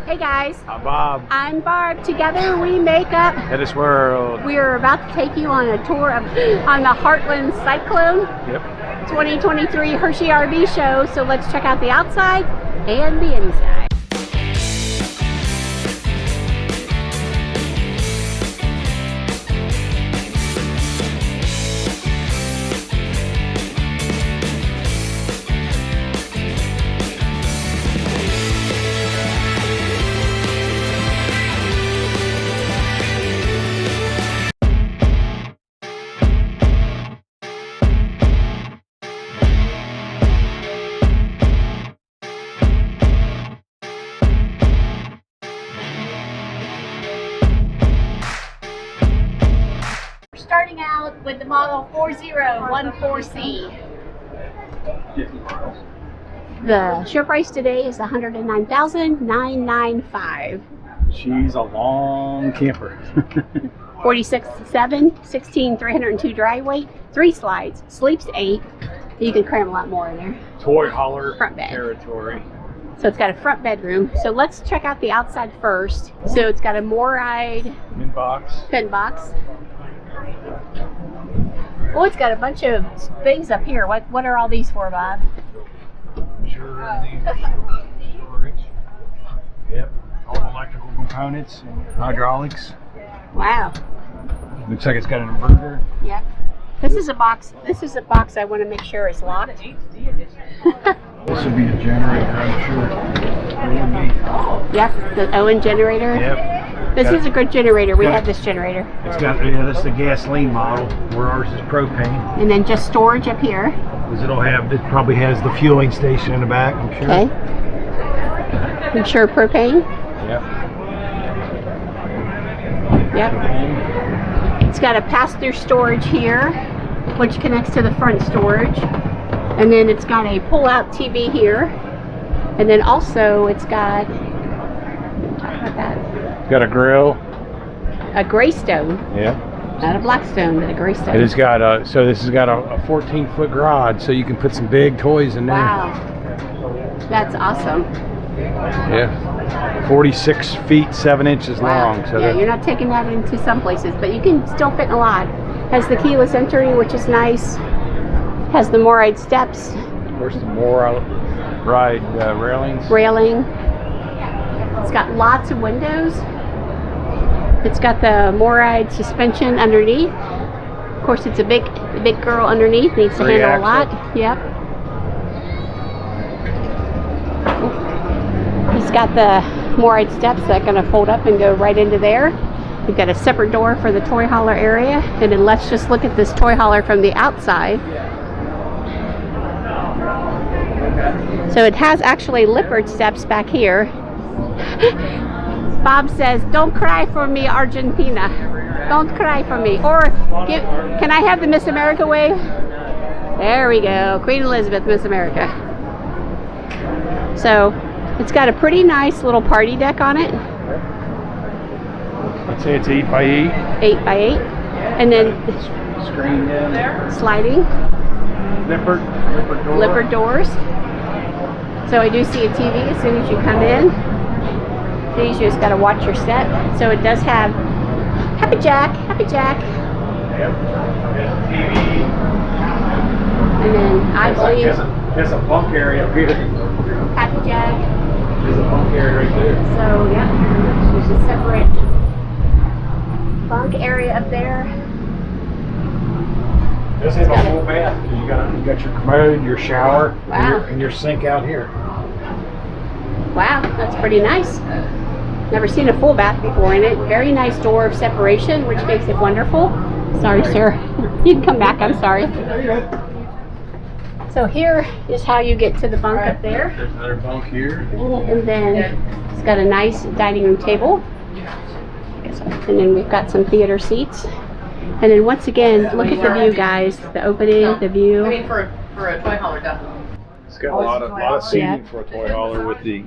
Hey guys. I'm Bob. I'm Barb. Together we make up HetteshWorld. We are about to take you on a tour on the Heartland Cyclone 2023 Hershey RV show. So let's check out the outside and the inside. Starting out with the model 4014C. The show price today is $109,995. She's a long camper. 46.7, 16,302 dry weight, 3 slides, sleeps 8. You can cram a lot more in there. Toy hauler Front bed. territory. So it's got a front bedroom. So let's check out the outside first. So it's got a MORryde pin box. Oh, it's got a bunch of things up here. What are all these for, Bob? Storage. Yep. All electrical components, hydraulics. Wow. Looks like it's got an inverter. Yep. This is a box. This is a box I want to make sure is locked. This would be a generator, I'm sure. It would be. Yep, the Owen generator. Yep. This is a good generator. We have this generator. It's got, this is the gasoline model, where ours is propane. And then just storage up here. Because it probably has the fueling station in the back, I'm sure. Okay. I'm sure propane. Yep. Yep. It's got a pass-through storage here, which connects to the front storage. And then it's got a pull-out TV here. And then also it's got, talk about that. Got a grill. A gray stone. Yeah. Not a black stone, but a gray stone. It has got so this has got a 14-foot garage, so you can put some big toys in there. Wow. That's awesome. Yeah. 46 feet, 7 inches long. So yeah, you're not taking that into some places, but you can still fit in a lot. Has the keyless entry, which is nice. Has the MORryde steps. Of course, the MORryde railings. Railing. It's got lots of windows. It's got the MORryde suspension underneath. Of course, it's a big girl underneath. Needs to handle a lot. Yep. He's got the MORryde steps that are going to fold up and go right into there. We've got a separate door for the toy hauler area. And then let's just look at this toy hauler from the outside. So it has actually lippard steps back here. Bob says, "Don't cry for me, Argentina. Don't cry for me." Or, can I have the Miss America wave? There we go. Queen Elizabeth, Miss America. So, it's got a pretty nice little party deck on it. I'd say it's 8x8. 8x8. And then Screen in. sliding. Lippard doors. So I do see a TV as soon as you come in. These, you just got to watch your step. So it does have Happy Jack. Yep. TV. And then I believe there's a bunk area up here. Happy Jack. There's a bunk area right there. So yeah, there's a separate bunk area up there. This is a full bath. You got your commode, your shower, wow, and your sink out here. Wow, that's pretty nice. Never seen a full bath before in it. Very nice door of separation, which makes it wonderful. Sorry, sir. You can come back. I'm sorry. So here is how you get to the bunk up there. There's another bunk here. And then it's got a nice dining room table. And then we've got some theater seats. And then once again, look at the view, guys. The opening, the view. I mean, for a toy hauler, definitely. It's got a lot of seating for a toy hauler with the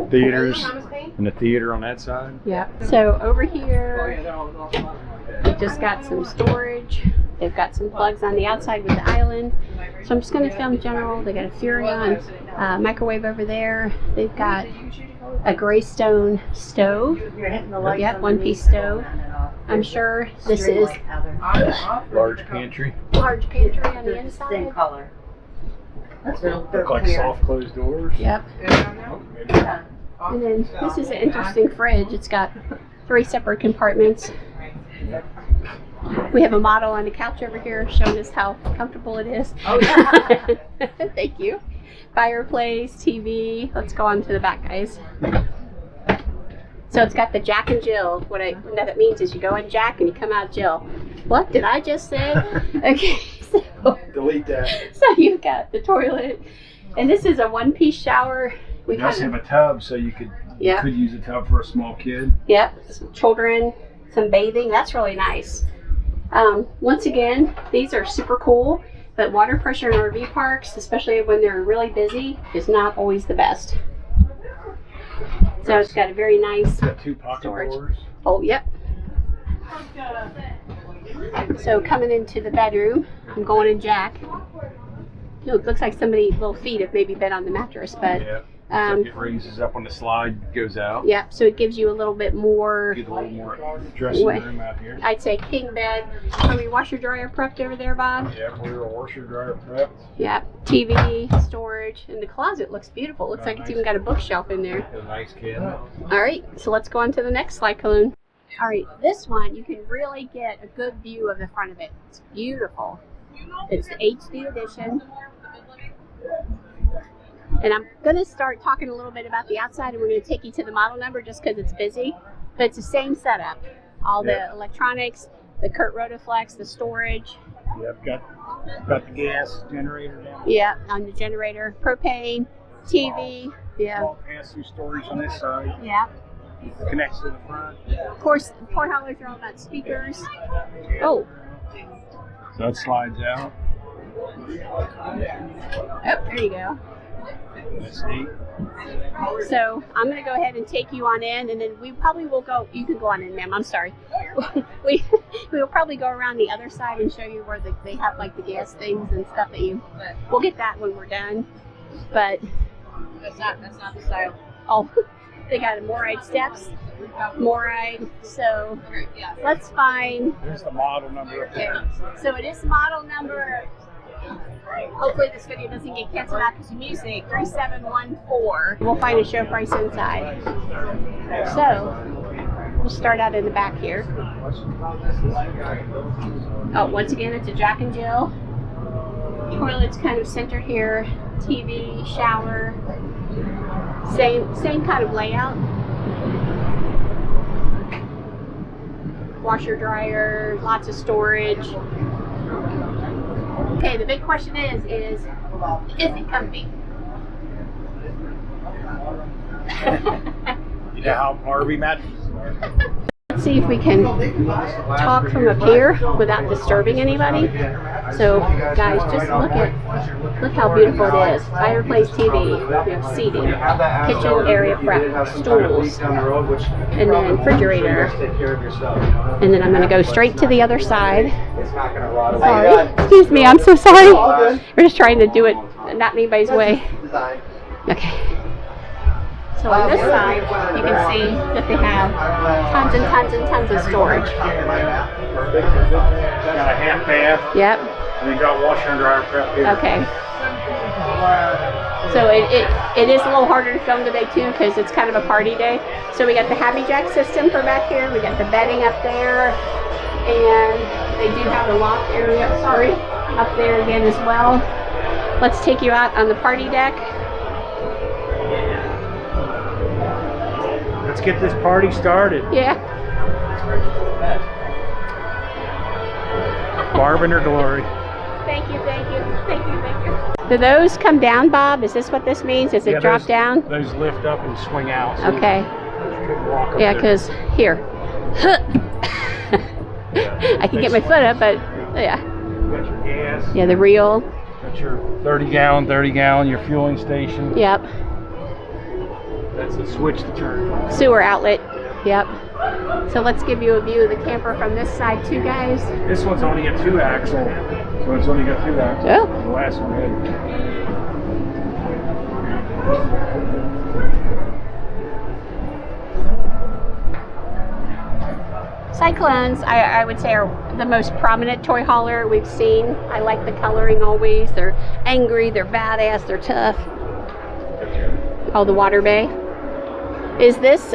theaters and the theater on that side. Yeah. So over here, we've just got some storage. They've got some plugs on the outside with the island. So I'm just going to film general. They got a Furrion microwave over there. They've got a gray stone stove. Yep, one-piece stove. I'm sure this is Large pantry. large pantry on the inside. Same color. Look like soft closed doors. Yep. Oh, maybe. And then this is an interesting fridge. It's got 3 separate compartments. We have a model on the couch over here showing us how comfortable it is. Oh, yeah. Thank you. Fireplace, TV. Let's go on to the back, guys. So it's got the Jack and Jill. What that means is you go in Jack and you come out Jill. What did I just say? Okay, so Delete that. so you've got the toilet, and this is a one-piece shower. We just have a tub, so you could use a tub for a small kid. Yep, some children, some bathing. That's really nice. Once again, these are super cool, but water pressure in RV parks, especially when they're really busy, is not always the best. So it's got a very nice It's got 2 pocket storage. doors. Oh, yep. So coming into the bedroom, I'm going in Jack. It looks like somebody's little feet have maybe been on the mattress, but Yeah. It raises up when the slide goes out. yeah, so it gives you a little bit more, Get a little more dressing room out here. I'd say king bed. Are we washer dryer prepped over there, Bob? Yeah, we're a washer dryer prepped. Yeah, TV, storage, and the closet looks beautiful. Looks like it's even got a bookshelf in there. Got a nice cabinet. All right, so let's go on to the next cyclone. All right, this one, you can really get a good view of the front of it. It's beautiful. It's the HD edition. And I'm going to start talking a little bit about the outside, and we're going to take you to the model number just because it's busy. But it's the same setup. All the electronics, the Kurt Rotaflex, the storage. Yep, got the gas generator down. Yeah, on the generator. Propane, TV. Yeah. All pass-through storage on this side. Yeah. Connects to the front. Of course, the port haulers are all about speakers. Oh. So that slides out. Oh, there you go. That's neat. So I'm going to go ahead and take you on in, and then we probably will go. You can go on in, ma'am. I'm sorry. we will probably go around the other side and show you where they have like the gas things and stuff that you. We'll get that when we're done. But That's not the style. oh, they got Moride steps. Moride. So let's find. There's the model number up Okay. there. So it is model number. Hopefully this video doesn't get canceled out because of music. 3714. We'll find a show price inside. So we'll start out in the back here. Oh, once again, it's a Jack and Jill. Toilet's kind of centered here. TV, shower. Same kind of layout. Washer, dryer, lots of storage. Okay, the big question is it comfy? You know how RV mattresses are. Let's see if we can talk from up here without disturbing anybody. So, guys, just look how beautiful it is. Fireplace TV, we have seating, kitchen area prep, stools, and then refrigerator. And then I'm going to go straight to the other side. Sorry, excuse me, I'm so sorry. We're just trying to do it not in anybody's way. Okay. So on this side, you can see that they have tons and tons and tons of storage. Got a half bath. Yep. And then got washer and dryer prep here. Okay. So it is a little harder to film today too because it's kind of a party day. So we got the Happy Jack system for back here. We got the bedding up there, and they do have the loft area. Sorry, up there again as well. Let's take you out on the party deck. Let's get this party started. Yeah. Barb in her glory. Thank you, thank you, thank you, thank you. Do those come down, Bob? Is this what this means? Does it drop down? Those lift up and swing out. So Okay. you can walk up Yeah, there. because here. I can get my foot up, but yeah. Got your gas. Yeah, the reel. Got your 30 gallon, your fueling station. Yep. That's the switch to turn. Sewer outlet. Yep. So let's give you a view of the camper from this side too, guys. This one's only got 2 axle. So it's only got 2 axles. Oh. The last one had. Cyclones, I would say, are the most prominent toy hauler we've seen. I like the coloring always. They're angry, they're badass, they're tough. Oh, the water bay. Is this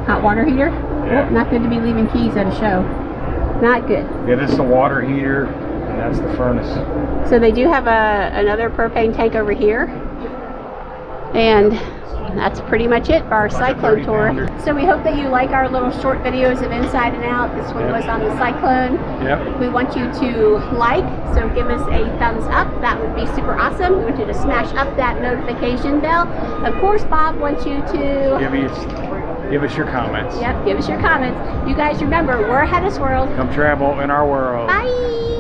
hot water heater? Yeah. Oh, not good to be leaving keys at a show. Not good. Yeah, this is the water heater, and that's the furnace. So they do have another propane tank over here. And that's pretty much it for our Cyclone tour. So we hope that you like our little short videos of inside and out. This one was on the Cyclone. Yep. We want you to like, so give us a thumbs up. That would be super awesome. We want you to smash up that notification bell. Of course, Bob wants you to Give us your comments. Yep, give us your comments. You guys remember, we're HetteshWorld. Come travel in our world. Bye.